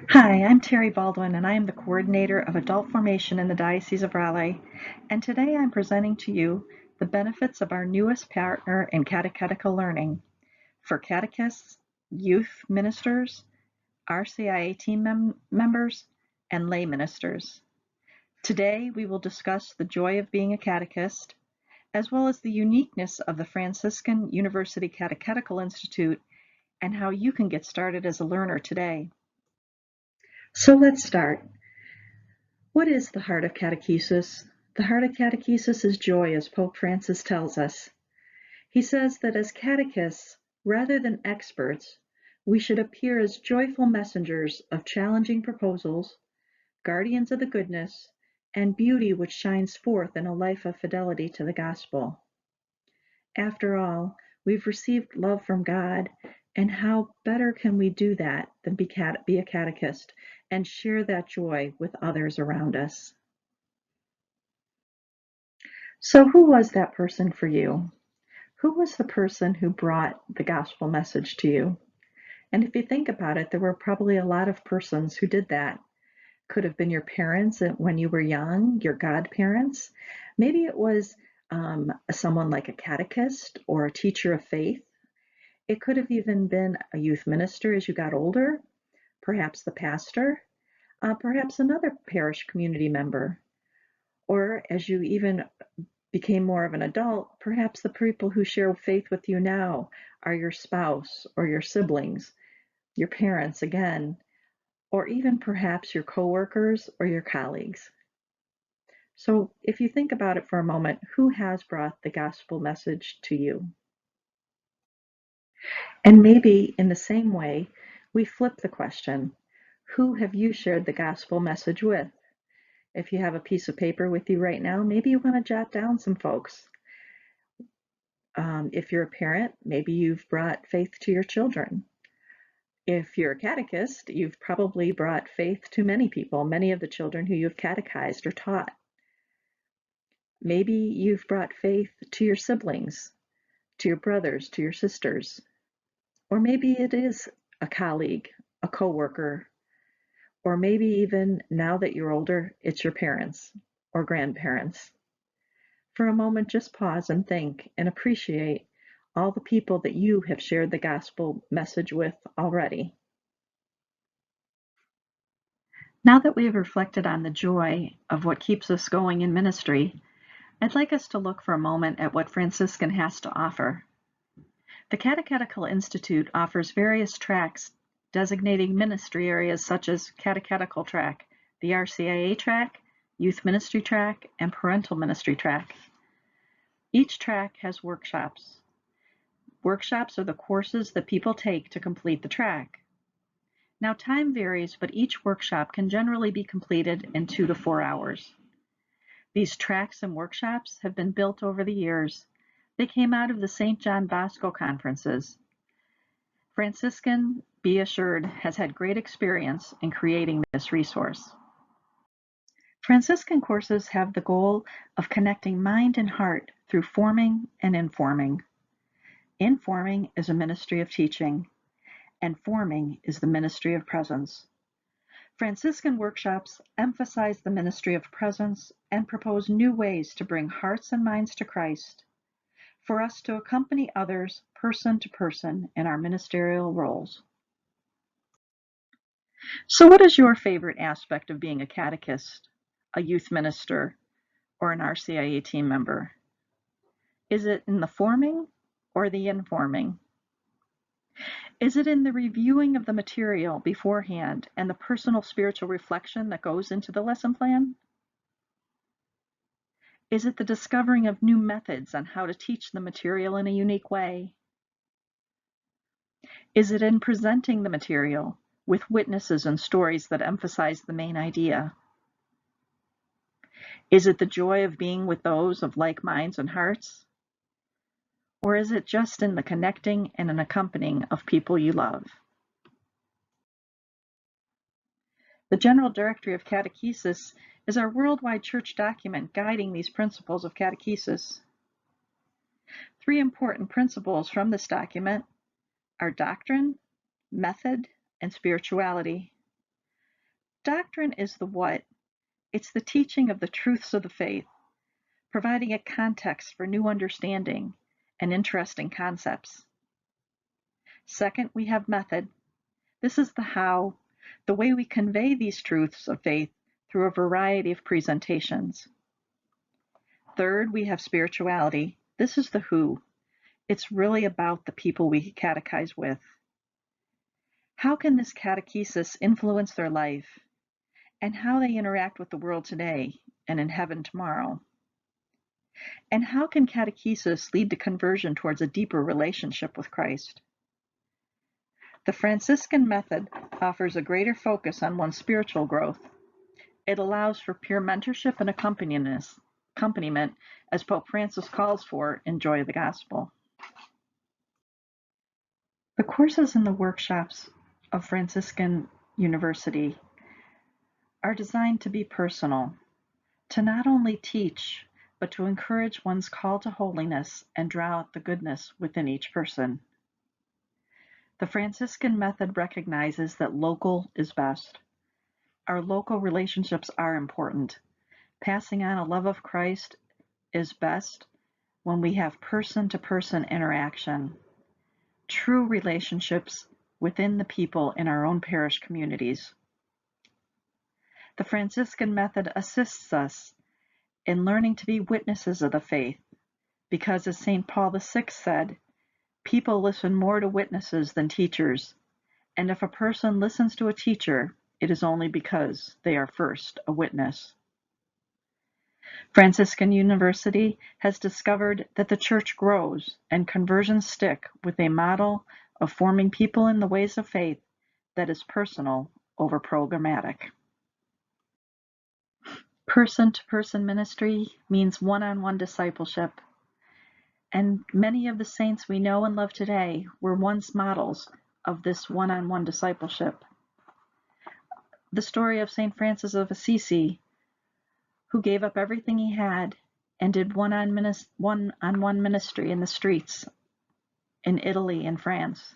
Hi, I'm Terry Baldwin, and I am the coordinator of adult formation in the Diocese of Raleigh. And today I'm presenting to you the benefits of our newest partner in catechetical learning for catechists, youth ministers, RCIA team members, and lay ministers. Today we will discuss the joy of being a catechist, as well as the uniqueness of the Franciscan University Catechetical Institute and how you can get started as a learner today. So let's start. What is the heart of catechesis? The heart of catechesis is joy, as Pope Francis tells us. He says that as catechists, rather than experts, we should appear as joyful messengers of challenging proposals, guardians of the goodness and beauty which shines forth in a life of fidelity to the gospel. After all, we've received love from God, and how better can we do that than be a catechist and share that joy with others around us? So who was that person for you? Who was the person who brought the gospel message to you? And if you think about it, there were probably a lot of persons who did that. Could have been your parents when you were young, your godparents. Maybe it was someone like a catechist or a teacher of faith. It could have even been a youth minister as you got older, perhaps the pastor, perhaps another parish community member, or as you even became more of an adult, perhaps the people who share faith with you now are your spouse or your siblings, your parents again, or even perhaps your coworkers or your colleagues. So if you think about it for a moment, who has brought the gospel message to you? And maybe in the same way, we flip the question, who have you shared the gospel message with? If you have a piece of paper with you right now, maybe you want to jot down some folks. If you're a parent, maybe you've brought faith to your children. If you're a catechist, you've probably brought faith to many people, many of the children who you've catechized or taught. Maybe you've brought faith to your siblings, to your brothers, to your sisters. Or maybe it is a colleague, a coworker, or maybe even now that you're older, it's your parents or grandparents. For a moment, just pause and think and appreciate all the people that you have shared the gospel message with already. Now that we have reflected on the joy of what keeps us going in ministry, I'd like us to look for a moment at what Franciscan has to offer. The Catechetical Institute offers various tracks designating ministry areas such as Catechetical track, the RCIA track, Youth Ministry track, and Parental Ministry track. Each track has workshops. Workshops are the courses that people take to complete the track. Now, time varies, but each workshop can generally be completed in 2 to 4 hours. These tracks and workshops have been built over the years. They came out of the St. John Bosco conferences. Franciscan, be assured, has had great experience in creating this resource. Franciscan courses have the goal of connecting mind and heart through forming and informing. Informing is a ministry of teaching, and forming is the ministry of presence. Franciscan workshops emphasize the ministry of presence and propose new ways to bring hearts and minds to Christ, for us to accompany others person to person in our ministerial roles. So what is your favorite aspect of being a catechist, a youth minister, or an RCIA team member? Is it in the forming or the informing? Is it in the reviewing of the material beforehand and the personal spiritual reflection that goes into the lesson plan? Is it the discovering of new methods on how to teach the material in a unique way? Is it in presenting the material with witnesses and stories that emphasize the main idea? Is it the joy of being with those of like minds and hearts? Or is it just in the connecting and an accompanying of people you love? The General Directory of Catechesis is our worldwide church document guiding these principles of catechesis. 3 important principles from this document are doctrine, method, and spirituality. Doctrine is the what. It's the teaching of the truths of the faith, providing a context for new understanding and interesting concepts. Second, we have method. This is the how, the way we convey these truths of faith through a variety of presentations. Third, we have spirituality. This is the who. It's really about the people we catechize with. How can this catechesis influence their life and how they interact with the world today and in heaven tomorrow? And how can catechesis lead to conversion towards a deeper relationship with Christ? The Franciscan method offers a greater focus on one's spiritual growth. It allows for pure mentorship and accompaniment, as Pope Francis calls for in Joy of the Gospel. The courses and the workshops of Franciscan University are designed to be personal, to not only teach, but to encourage one's call to holiness and draw out the goodness within each person. The Franciscan method recognizes that local is best. Our local relationships are important. Passing on a love of Christ is best when we have person-to-person interaction, true relationships within the people in our own parish communities. The Franciscan method assists us in learning to be witnesses of the faith, because as St. Paul VI said, people listen more to witnesses than teachers, and if a person listens to a teacher, it is only because they are first a witness. Franciscan University has discovered that the Church grows and conversions stick with a model of forming people in the ways of faith that is personal over programmatic. Person-to-person ministry means one-on-one discipleship, and many of the saints we know and love today were once models of this one-on-one discipleship. The story of St. Francis of Assisi, who gave up everything he had and did one-on-one ministry in the streets in Italy and France.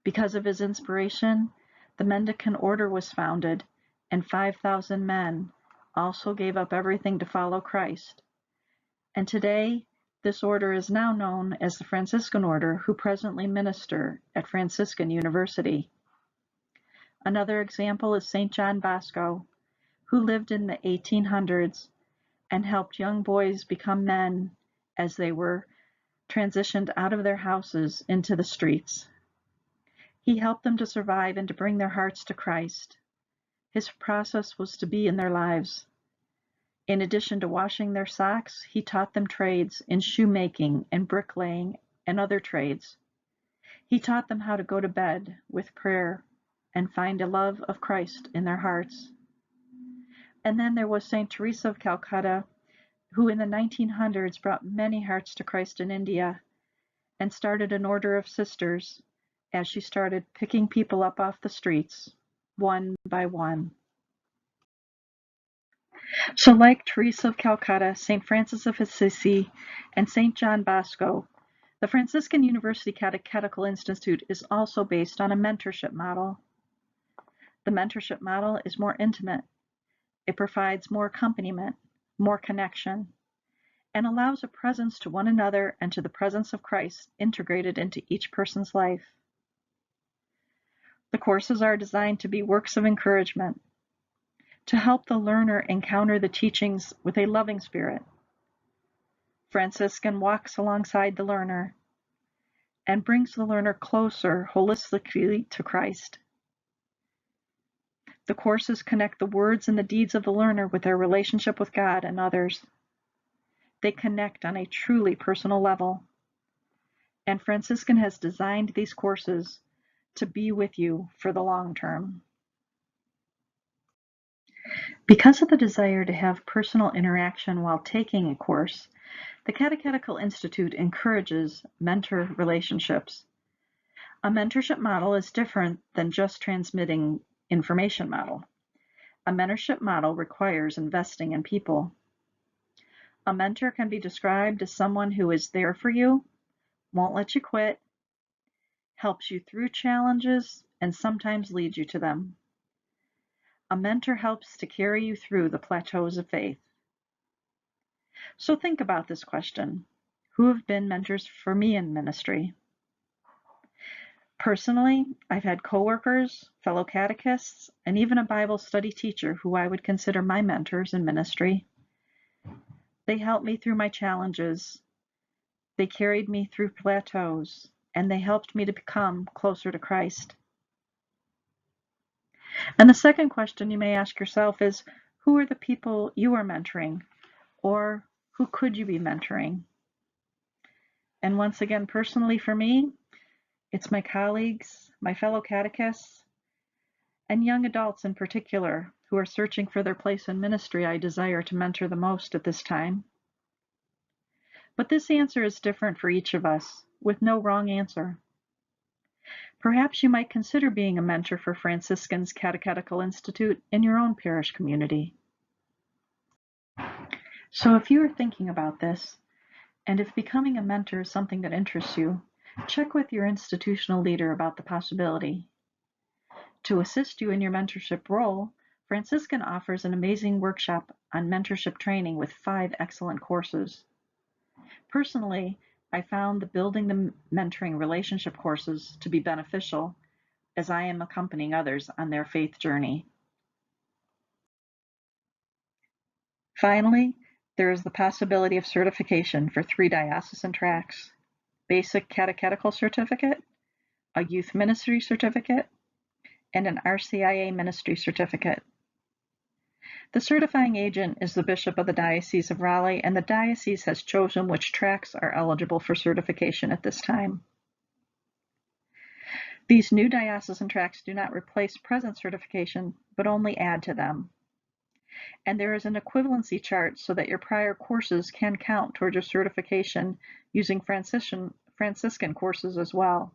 Because of his inspiration, the Mendicant Order was founded, and 5,000 men also gave up everything to follow Christ. And today, this order is now known as the Franciscan Order, who presently minister at Franciscan University. Another example is St. John Bosco, who lived in the 1800s and helped young boys become men as they were transitioned out of their houses into the streets. He helped them to survive and to bring their hearts to Christ. His process was to be in their lives. In addition to washing their socks, he taught them trades in shoemaking and bricklaying and other trades. He taught them how to go to bed with prayer and find a love of Christ in their hearts. And then there was St. Teresa of Calcutta, who in the 1900s brought many hearts to Christ in India and started an order of sisters as she started picking people up off the streets, one by one. So like Teresa of Calcutta, St. Francis of Assisi, and St. John Bosco, the Franciscan University Catechetical Institute is also based on a mentorship model. The mentorship model is more intimate. It provides more accompaniment, more connection, and allows a presence to one another and to the presence of Christ integrated into each person's life. The courses are designed to be works of encouragement, to help the learner encounter the teachings with a loving spirit. Franciscan walks alongside the learner and brings the learner closer holistically to Christ. The courses connect the words and the deeds of the learner with their relationship with God and others. They connect on a truly personal level. And Franciscan has designed these courses to be with you for the long term. Because of the desire to have personal interaction while taking a course, the Catechetical Institute encourages mentor relationships. A mentorship model is different than just transmitting information model. A mentorship model requires investing in people. A mentor can be described as someone who is there for you, won't let you quit, helps you through challenges, and sometimes leads you to them. A mentor helps to carry you through the plateaus of faith. So think about this question. Who have been mentors for me in ministry? Personally, I've had coworkers, fellow catechists, and even a Bible study teacher who I would consider my mentors in ministry. They helped me through my challenges. They carried me through plateaus, and they helped me to become closer to Christ. And the second question you may ask yourself is, who are the people you are mentoring? Or who could you be mentoring? And once again, personally for me, it's my colleagues, my fellow catechists, and young adults in particular who are searching for their place in ministry I desire to mentor the most at this time. But this answer is different for each of us, with no wrong answer. Perhaps you might consider being a mentor for Franciscan's Catechetical Institute in your own parish community. So if you are thinking about this, and if becoming a mentor is something that interests you, check with your institutional leader about the possibility. To assist you in your mentorship role, Franciscan offers an amazing workshop on mentorship training with 5 excellent courses. Personally, I found the Building the Mentoring Relationship courses to be beneficial as I am accompanying others on their faith journey. Finally, there is the possibility of certification for 3 diocesan tracks: Basic Catechetical Certificate, a Youth Ministry Certificate, and an RCIA Ministry Certificate. The certifying agent is the Bishop of the Diocese of Raleigh, and the diocese has chosen which tracks are eligible for certification at this time. These new diocesan tracks do not replace present certification, but only add to them. And there is an equivalency chart so that your prior courses can count towards your certification using Franciscan courses as well.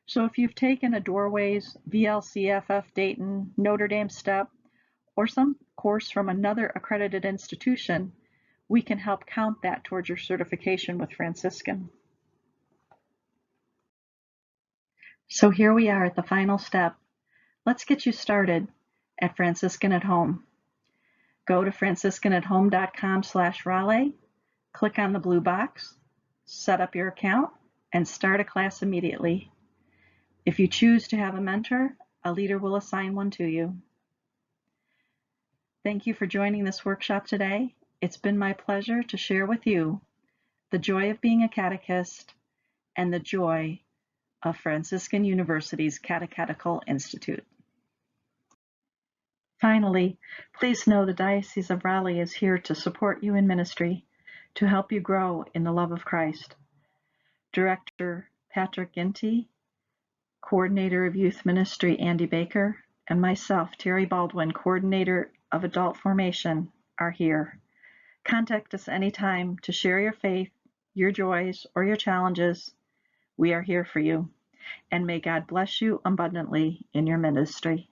So if you've taken a Doorways, VLCFF Dayton, Notre Dame STEP, or some course from another accredited institution, we can help count that towards your certification with Franciscan. So here we are at the final step. Let's get you started at Franciscan at Home. Go to franciscanathome.com/Raleigh, click on the blue box, set up your account, and start a class immediately. If you choose to have a mentor, a leader will assign one to you. Thank you for joining this workshop today. It's been my pleasure to share with you the joy of being a catechist and the joy of Franciscan University's Catechetical Institute. Finally, please know the Diocese of Raleigh is here to support you in ministry, to help you grow in the love of Christ. Director Patrick Ginty, Coordinator of Youth Ministry Andy Baker, and myself, Terry Baldwin, Coordinator of Adult Formation, are here. Contact us anytime to share your faith, your joys, or your challenges. We are here for you. And may God bless you abundantly in your ministry.